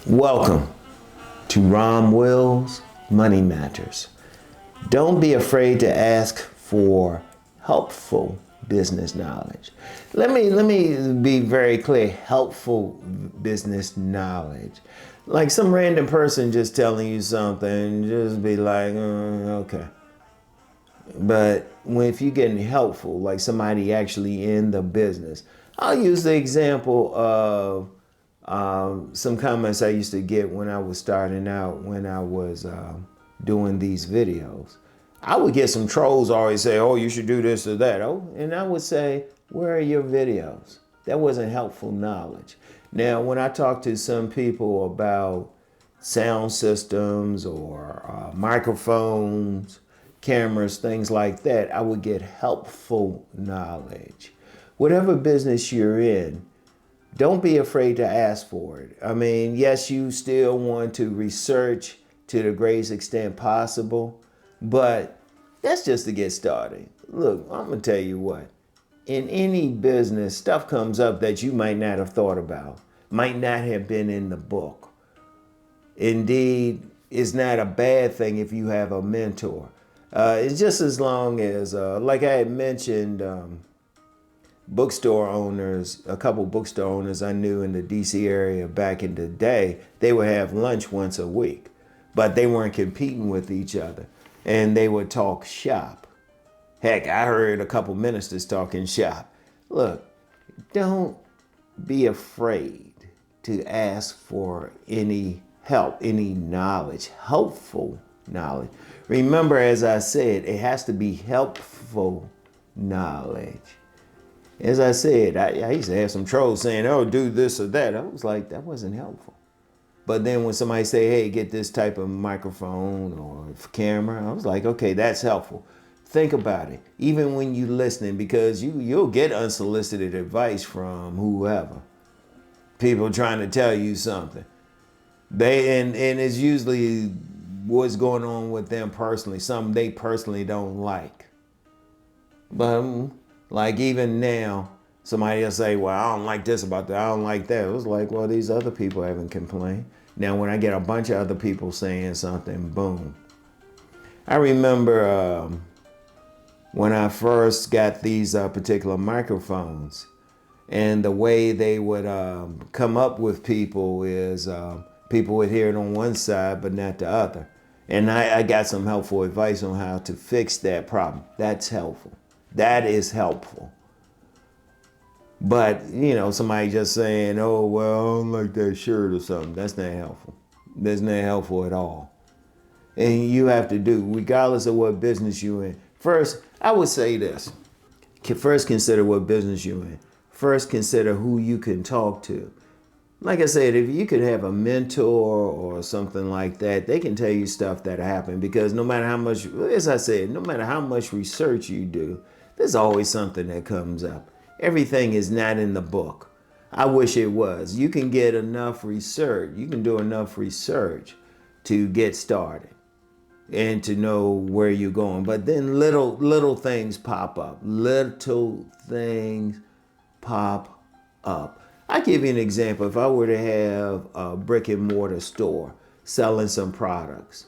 Welcome to RomWills Money Matters. Don't be afraid to ask for helpful business knowledge. Let me be very clear, helpful business knowledge. Like some random person just telling you something, just be like, okay. But if you're getting helpful, like somebody actually in the business, I'll use the example of some comments I used to get when I was starting out, when I was doing these videos. I would get some trolls always say, oh, you should do this or that. Oh, and I would say, where are your videos? That wasn't helpful knowledge. Now, when I talk to some people about sound systems or microphones, cameras, things like that, I would get helpful knowledge. Whatever business you're in, don't be afraid to ask for it. I mean, yes, you still want to research to the greatest extent possible, but that's just to get started. Look, I'm gonna tell you what, in any business, stuff comes up that you might not have thought about, might not have been in the book. Indeed, it's not a bad thing if you have a mentor. It's just as long as, like I had mentioned, bookstore owners, a couple bookstore owners I knew in the DC area back in the day, they would have lunch once a week, but they weren't competing with each other and they would talk shop. Heck, I heard a couple ministers talking shop. Look, don't be afraid to ask for any help, any knowledge, helpful knowledge. Remember, as I said, it has to be helpful knowledge. As I said, I used to have some trolls saying, oh, do this or that. I was like, that wasn't helpful. But then when somebody say, hey, get this type of microphone or camera, I was like, okay, that's helpful. Think about it, even when you're listening, because you'll get unsolicited advice from whoever. People trying to tell you something. And it's usually what's going on with them personally, something they personally don't like. But like even now, somebody will say, well, I don't like this about that, I don't like that. It was like, well, these other people haven't complained. Now, when I get a bunch of other people saying something, boom. I remember when I first got these particular microphones, and the way they would come up with people is people would hear it on one side, but not the other. And I got some helpful advice on how to fix that problem. That's helpful. That is helpful. But, you know, somebody just saying, oh, well, I don't like that shirt or something. That's not helpful. That's not helpful at all. And you have to do, regardless of what business you're in. First, I would say this. First, consider what business you're in. First, consider who you can talk to. Like I said, if you could have a mentor or something like that, they can tell you stuff that happened, because no matter how much, as I said, no matter how much research you do, there's always something that comes up. Everything is not in the book. I wish it was. You can get enough research. You can do enough research to get started and to know where you're going. But then little things pop up. Little things pop up. I'll give you an example. If I were to have a brick and mortar store selling some products,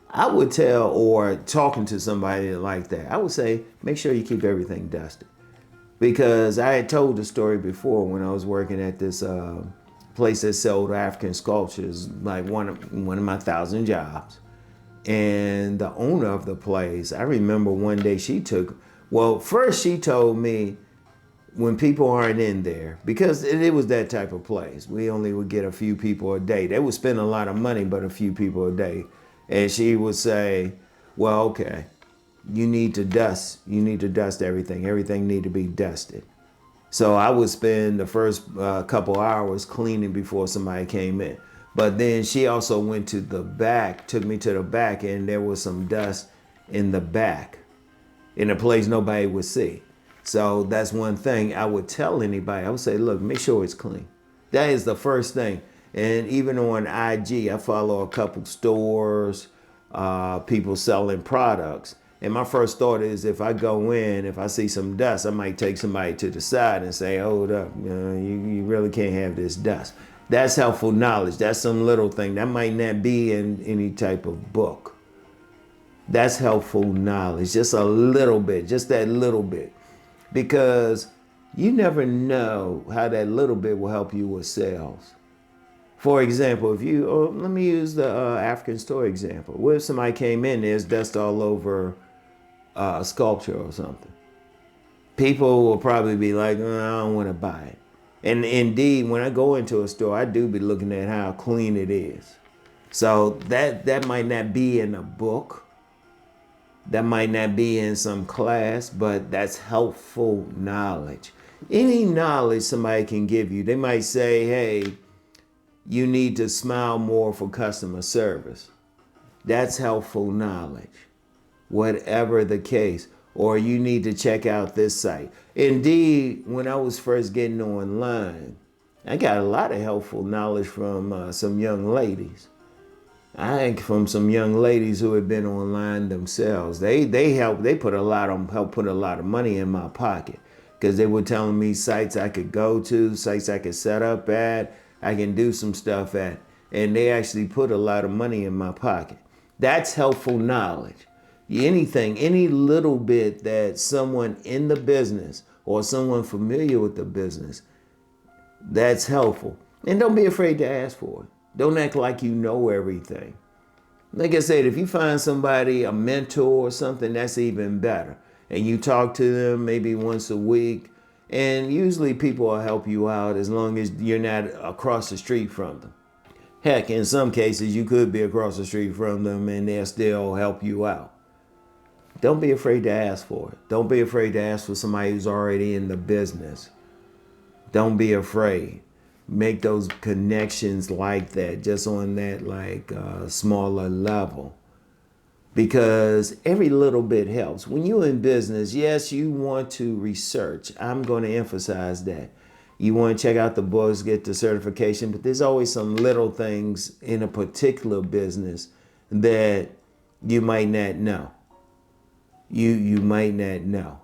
I would tell, or talking to somebody like that, I would say, make sure you keep everything dusted. Because I had told the story before when I was working at this place that sold African sculptures, like one of my 1,000 jobs. And the owner of the place, I remember one day first she told me, when people aren't in there, because it was that type of place, we only would get a few people a day. They would spend a lot of money, but a few people a day. And she would say, well, okay, you need to dust everything. Everything need to be dusted. So I would spend the first couple hours cleaning before somebody came in. But then she also went to the back, took me to the back, and there was some dust in the back, in a place nobody would see. So that's one thing I would tell anybody. I would say, look, make sure it's clean. That is the first thing. And even on IG, I follow a couple stores, people selling products. And my first thought is, if I go in, if I see some dust, I might take somebody to the side and say, hold up, you really can't have this dust. That's helpful knowledge. That's some little thing. That might not be in any type of book. That's helpful knowledge. Just a little bit, just that little bit. Because you never know how that little bit will help you with sales. For example, let me use the African store example. What if somebody came in, there's dust all over a sculpture or something? People will probably be like, I don't want to buy it. And indeed, when I go into a store, I do be looking at how clean it is. So that might not be in a book. That might not be in some class, but that's helpful knowledge. Any knowledge somebody can give you, they might say, hey, you need to smile more for customer service. That's helpful knowledge, whatever the case. Or you need to check out this site. Indeed, when I was first getting online, I got a lot of helpful knowledge from some young ladies. I think from some young ladies who had been online themselves. They put a lot of money in my pocket, because they were telling me sites I could go to, sites I could set up at, I can do some stuff at, and they actually put a lot of money in my pocket. That's helpful knowledge. Anything, any little bit that someone in the business or someone familiar with the business, that's helpful. And don't be afraid to ask for it. Don't act like you know everything. Like I said, if you find somebody, a mentor or something, that's even better. And you talk to them maybe once a week, and usually people will help you out as long as you're not across the street from them. Heck, in some cases, you could be across the street from them and they'll still help you out. Don't be afraid to ask for it. Don't be afraid to ask for somebody who's already in the business. Don't be afraid. Make those connections like that, just on that smaller level. Because every little bit helps. When you're in business, yes, you want to research. I'm going to emphasize that. You want to check out the books, get the certification, but there's always some little things in a particular business that you might not know. You might not know.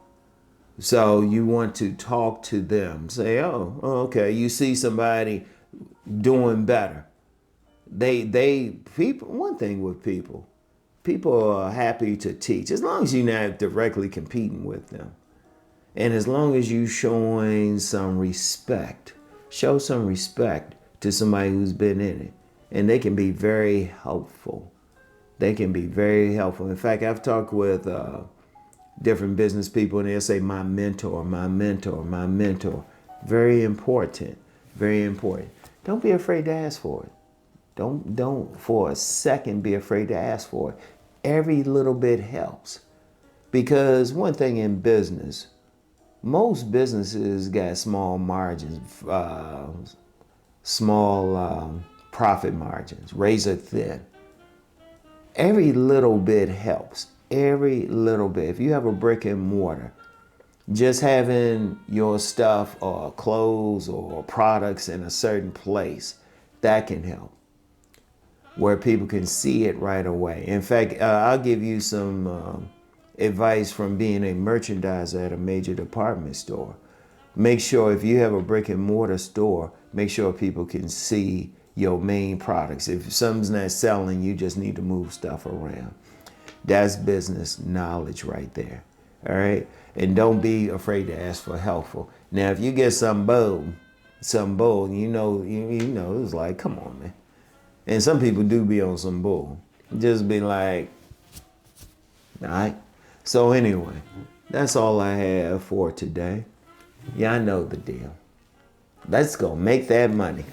So you want to talk to them. Say, oh, okay. You see somebody doing better. People. One thing with people are happy to teach as long as you're not directly competing with them, and as long as you showing some respect. Show some respect to somebody who's been in it, and they can be very helpful. They can be very helpful. In fact, I've talked with different business people, and they'll say, my mentor, my mentor, my mentor. Very important, very important. Don't be afraid to ask for it. Don't for a second be afraid to ask for it. Every little bit helps. Because one thing in business, most businesses got small margins, small profit margins, razor thin. Every little bit helps. Every little bit. If you have a brick and mortar, just having your stuff or clothes or products in a certain place, that can help, where people can see it right away. In fact, I'll give you some advice from being a merchandiser at a major department store. Make sure if you have a brick and mortar store, make sure people can see your main products. If something's not selling, you just need to move stuff around. That's business knowledge right there. All right. And don't be afraid to ask for helpful. Now, if you get some bold, you know, it's like, come on, man. And some people do be on some bull. Just be like, all right. So anyway, that's all I have for today. Y'all know the deal. Let's go make that money.